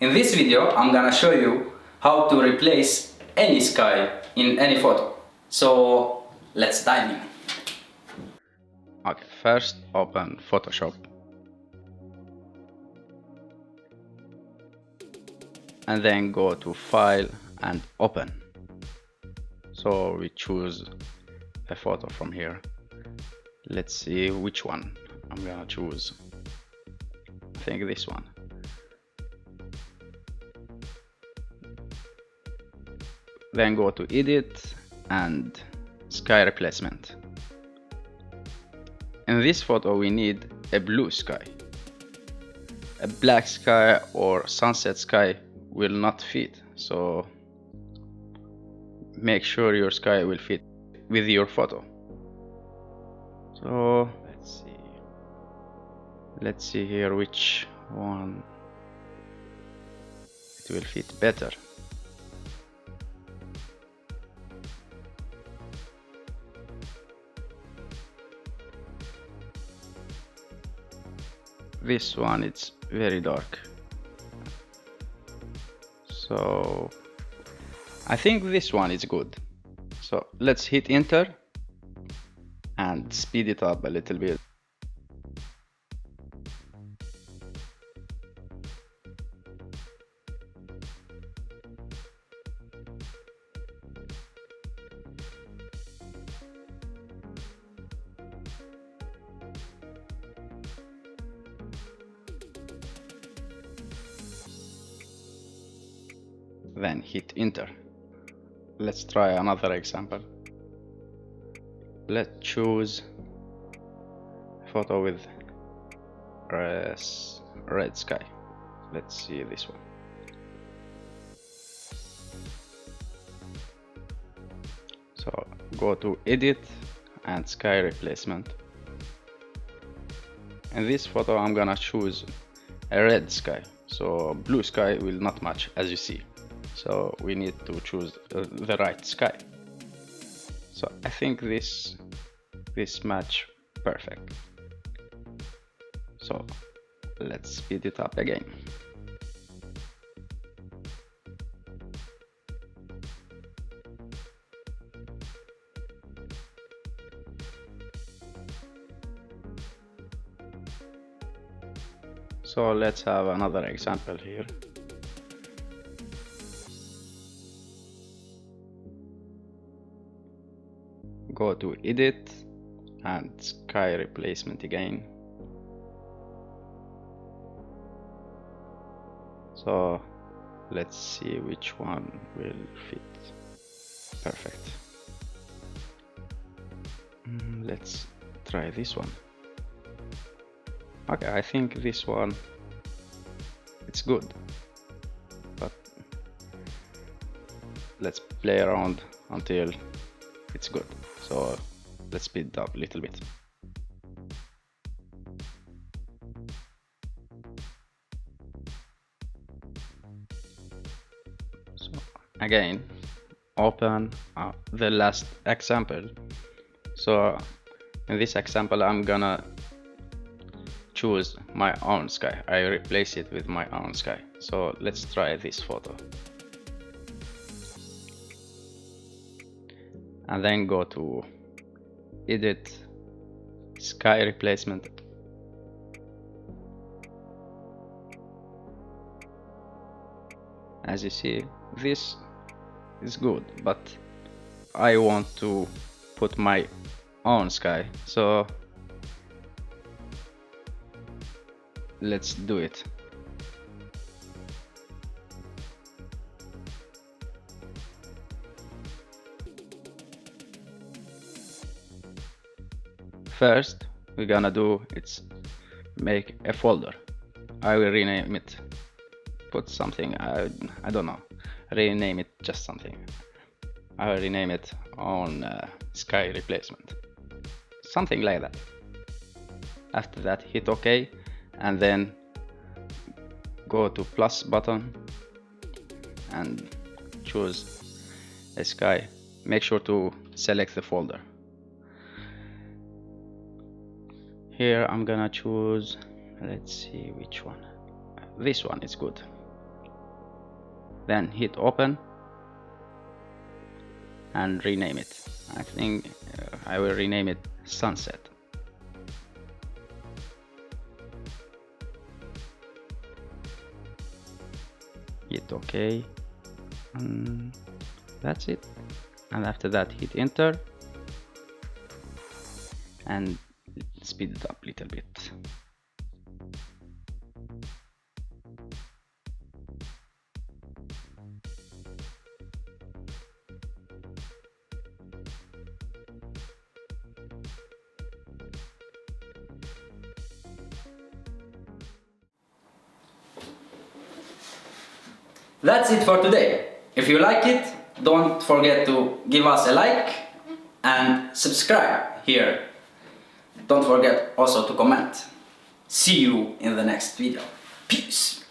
In this video, I'm gonna show you how to replace any sky in any photo. So let's dive in. Okay, first open Photoshop and then go to File and Open. So we choose a photo from here. Let's see which one I'm gonna choose. I think this one. Then go to Edit and Sky Replacement. In this photo we need a blue sky. A black sky or sunset sky will not fit, so make sure your sky will fit with your photo. So let's see here which one it will fit better. This one it's very dark, so I think this one is good. So let's hit enter and speed it up a little bit. Then hit enter. Let's try another example. Let's choose a photo with red sky. Let's see this one. So go to edit and sky replacement. In this photo I'm gonna choose a red sky, so blue sky will not match, as you see. So we need to choose the right sky. So I think this match perfect. So let's speed it up again. So let's have another example here. Go to edit and sky replacement again. So let's see which one will fit perfect. Let's try this one. Okay, I think this one it's good, but let's play around until it's good. So let's speed it up a little bit. So again, open the last example. So in this example I'm gonna choose my own sky. I replace it with my own sky. So let's try this photo. And then go to edit sky replacement. As you see, this is good, but I want to put my own sky, so let's do it. First we're gonna do it's make a folder. I will rename it, put something, I don't know, rename it just something. I will rename it on sky replacement, something like that. After that hit OK and then go to plus button and choose a sky. Make sure to select the folder. Here I'm gonna choose, let's see which one. This one is good. then hit open and rename it. I think I will rename it sunset. Hit OK, and that's it. And after that, hit enter and speed it up a little bit. That's it for today. If you like it, don't forget to give us a like and subscribe here. Don't forget also to comment. See you in the next video. Peace!